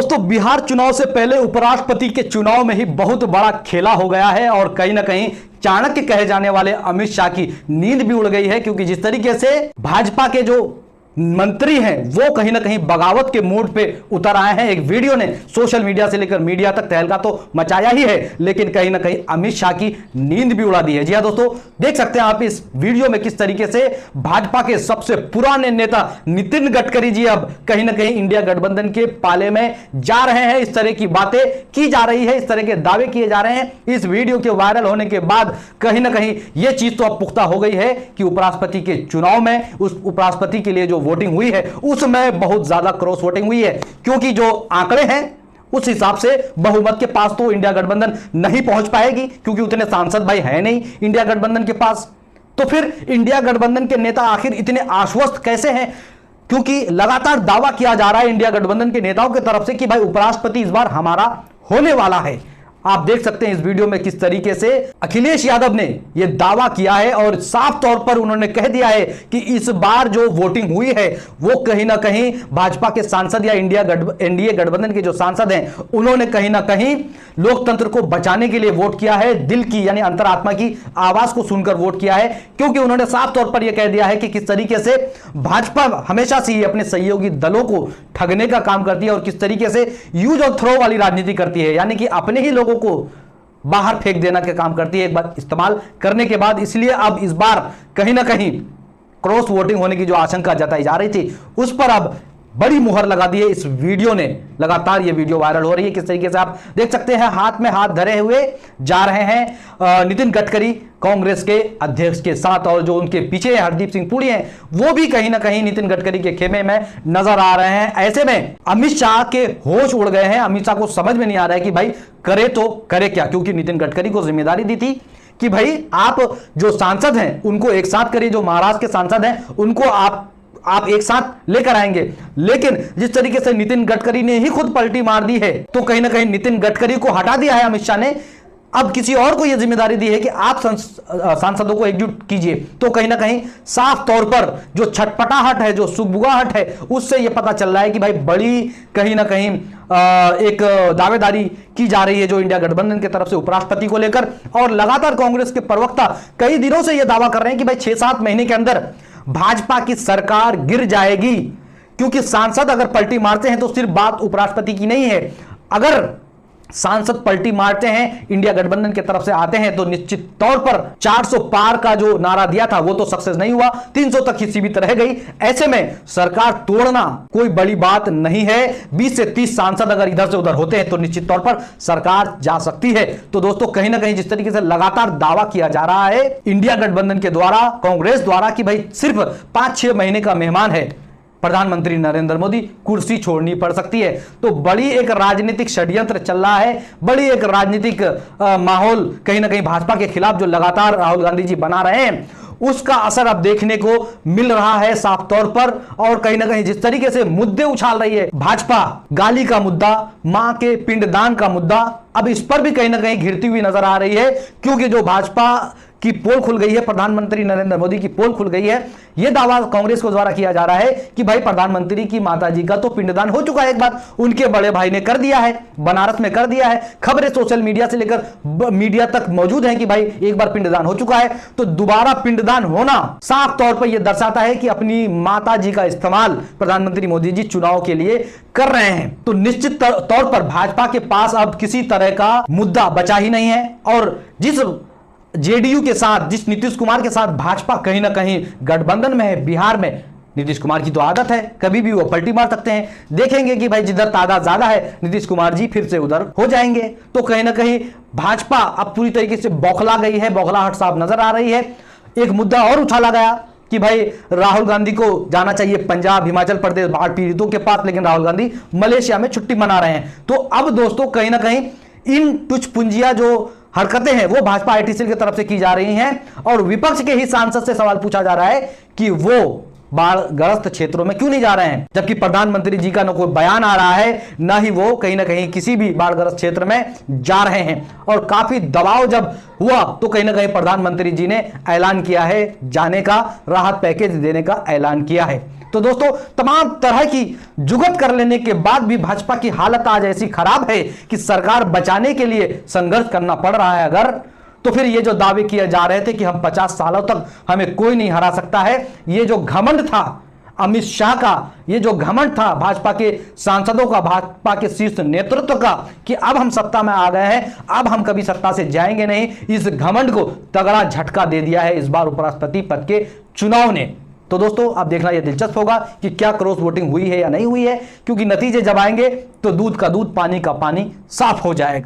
दोस्तों, बिहार चुनाव से पहले उपराष्ट्रपति के चुनाव में ही बहुत बड़ा खेला हो गया है और कहीं ना कहीं चाणक्य कहे जाने वाले अमित शाह की नींद भी उड़ गई है, क्योंकि जिस तरीके से भाजपा के जो मंत्री हैं वो कहीं ना कहीं बगावत के मूड पे उतर आए हैं। एक वीडियो ने सोशल मीडिया से लेकर मीडिया तक तहलका तो मचाया ही है, लेकिन कहीं ना कहीं अमित शाह की नींद भी उड़ा दी है। जी हां दोस्तों, देख सकते हैं आप इस वीडियो में किस तरीके से भाजपा के सबसे पुराने नेता नितिन गडकरी जी अब कहीं ना कहीं इंडिया गठबंधन के पाले में जा रहे हैं। इस तरह की बातें की जा रही है, इस तरह के दावे किए जा रहे हैं। इस वीडियो के वायरल होने के बाद कहीं ना कहीं यह चीज तो अब पुख्ता हो गई है कि उपराष्ट्रपति के चुनाव में उस उपराष्ट्रपति के लिए जो वोटिंग हुई है उसमें बहुत ज्यादा क्रॉस वोटिंग हुई है, क्योंकि जो आंकड़े हैं उस हिसाब से बहुमत के पास तो इंडिया गठबंधन नहीं पहुंच पाएगी, क्योंकि उतने सांसद भाई है नहीं इंडिया गठबंधन के पास। तो फिर इंडिया गठबंधन के नेता आखिर इतने आश्वस्त कैसे हैं, क्योंकि लगातार दावा किया जा रहा है इंडिया गठबंधन के नेताओं की तरफ से कि भाई उपराष्ट्रपति इस बार हमारा होने वाला है। आप देख सकते हैं इस वीडियो में किस तरीके से अखिलेश यादव ने यह दावा किया है और साफ तौर पर उन्होंने कह दिया है कि इस बार जो वोटिंग हुई है वो कहीं ना कहीं भाजपा के सांसद या एनडीए गठबंधन के जो सांसद हैं उन्होंने कहीं ना कहीं लोकतंत्र को बचाने के लिए वोट किया है, दिल की यानी अंतरात्मा की आवाज को सुनकर वोट किया है। क्योंकि उन्होंने साफ तौर पर यह कह दिया है कि किस तरीके से भाजपा हमेशा से ही अपने सहयोगी दलों को ठगने का काम करती है और किस तरीके से यूज और थ्रो वाली राजनीति करती है, यानी कि अपने ही लोगों को बाहर फेंक देना का काम करती है एक बार इस्तेमाल करने के बाद। इसलिए अब इस बार कहीं ना कहीं क्रॉस वोटिंग होने की जो आशंका जताई जा रही थी उस पर अब बड़ी मुहर लगा दी है इस वीडियो ने। लगातार ये वीडियो वायरल हो रही है, किस तरीके से आप देख सकते हैं हाथ में हाथ धरे हुए जा रहे हैं नितिन गडकरी कांग्रेस के अध्यक्ष के साथ, और जो उनके पीछे हरदीप सिंह पुरी हैं वो भी कहीं ना कहीं नितिन गडकरी के खेमे में नजर आ रहे हैं। ऐसे में अमित शाह के होश उड़ गए हैं। अमित शाह को समझ में नहीं आ रहा है कि भाई करे तो करे क्या, क्योंकि नितिन गडकरी को जिम्मेदारी दी थी कि भाई आप जो सांसद हैं उनको एक साथ करिए, जो महाराष्ट्र के सांसद हैं उनको आप एक साथ लेकर आएंगे। लेकिन जिस तरीके से नितिन गडकरी ने ही खुद पलटी मार दी है, तो कहीं ना कहीं नितिन गडकरी को हटा दिया है अमित शाह ने। अब किसी और को यह जिम्मेदारी दी है कि आप सांसदों को एकजुट कीजिए। तो कहीं ना कहीं साफ तौर पर जो छटपटाहट है, जो सुगबुगाहट है, उससे यह पता चल रहा है कि भाई बड़ी कहीं ना कहीं एक दावेदारी की जा रही है जो इंडिया गठबंधन की तरफ से उपराष्ट्रपति को लेकर। और लगातार कांग्रेस के प्रवक्ता कई दिनों से यह दावा कर रहे हैं कि भाई 6-7 महीने के अंदर भाजपा की सरकार गिर जाएगी, क्योंकि सांसद अगर पलटी मारते हैं तो सिर्फ बात उपराष्ट्रपति की नहीं है। अगर सांसद पलटी मारते हैं, इंडिया गठबंधन की तरफ से आते हैं, तो निश्चित तौर पर 400 पार का जो नारा दिया था वो तो सक्सेस नहीं हुआ, 300 तक ही सीमित रह गई। ऐसे में सरकार तोड़ना कोई बड़ी बात नहीं है। 20 से 30 सांसद अगर इधर से उधर होते हैं तो निश्चित तौर पर सरकार जा सकती है। तो दोस्तों, कहीं ना कहीं जिस तरीके से लगातार दावा किया जा रहा है इंडिया गठबंधन के द्वारा, कांग्रेस द्वारा, कि भाई सिर्फ 5-6 महीने का मेहमान है प्रधानमंत्री नरेंद्र मोदी, कुर्सी छोड़नी पड़ सकती है। तो बड़ी एक राजनीतिक षड्यंत्र चल रहा है, बड़ी एक राजनीतिक माहौल कहीं ना कहीं भाजपा के खिलाफ जो लगातार राहुल गांधी जी बना रहे हैं उसका असर अब देखने को मिल रहा है साफ तौर पर। और कहीं ना कहीं जिस तरीके से मुद्दे उछाल रही है भाजपा, गाली का मुद्दा, मां के पिंडदान का मुद्दा, अब इस पर भी कहीं ना कहीं घिरती हुई नजर आ रही है, क्योंकि जो भाजपा की पोल खुल गई है, प्रधानमंत्री नरेंद्र मोदी की पोल खुल गई है। यह दावा कांग्रेस को द्वारा किया जा रहा है कि भाई प्रधानमंत्री की माताजी का तो पिंडदान हो चुका है, एक बार उनके बड़े भाई ने कर दिया है, बनारस में कर दिया है। खबरें सोशल मीडिया से लेकर मीडिया तक मौजूद हैं कि भाई एक बार पिंडदान हो चुका है, तो दोबारा पिंडदान होना साफ तौर पर यह दर्शाता है कि अपनी माताजी का इस्तेमाल प्रधानमंत्री मोदी जी चुनाव के लिए कर रहे हैं। तो निश्चित तौर पर भाजपा के पास अब किसी तरह का मुद्दा बचा ही नहीं है। और जिस जेडीयू के साथ, जिस नीतीश कुमार के साथ भाजपा कहीं ना कहीं गठबंधन में है बिहार में, नीतीश कुमार की तो आदत है कभी भी वो पलटी मार सकते हैं। देखेंगे कि भाई जिधर तादाद ज्यादा है नीतीश कुमार जी फिर से उधर हो जाएंगे। तो कहीं ना कहीं भाजपा अब पूरी तरीके से बौखला गई है, बौखलाहट साफ नजर आ रही है। एक मुद्दा और उछाला गया कि भाई राहुल गांधी को जाना चाहिए पंजाब, हिमाचल प्रदेश बाढ़ पीड़ितों के पास, लेकिन राहुल गांधी मलेशिया में छुट्टी मना रहे हैं। तो अब दोस्तों कहीं ना कहीं इन टुचपुंजिया जो हरकतें हैं वो भाजपा आईटी सेल की तरफ से की जा रही हैं, और विपक्ष के ही सांसद से सवाल पूछा जा रहा है कि वो बाढ़ग्रस्त क्षेत्रों में क्यों नहीं जा रहे हैं, जबकि प्रधानमंत्री जी का न कोई बयान आ रहा है, न ही वो कहीं ना कहीं किसी भी बाढ़ग्रस्त क्षेत्र में जा रहे हैं। और काफी दबाव जब हुआ तो कहीं ना कहीं प्रधानमंत्री जी ने ऐलान किया है जाने का, राहत पैकेज देने का ऐलान किया है। तो दोस्तों, तमाम तरह की जुगत कर लेने के बाद भी भाजपा की हालत आज ऐसी खराब है कि सरकार बचाने के लिए संघर्ष करना पड़ रहा है। अगर तो फिर ये जो दावे किए जा रहे थे कि हम 50 सालों तक हमें कोई नहीं हरा सकता है, ये जो घमंड था अमित शाह का, ये जो घमंड था भाजपा के सांसदों का, भाजपा के शीर्ष नेतृत्व का कि अब हम सत्ता में आ गए हैं, अब हम कभी सत्ता से जाएंगे नहीं, इस घमंड को तगड़ा झटका दे दिया है इस बार उपराष्ट्रपति पद के चुनाव ने। तो दोस्तों, अब देखना यह दिलचस्प होगा कि क्या क्रॉस वोटिंग हुई है या नहीं हुई है, क्योंकि नतीजे जब आएंगे तो दूध का दूध, पानी का पानी साफ हो जाएगा।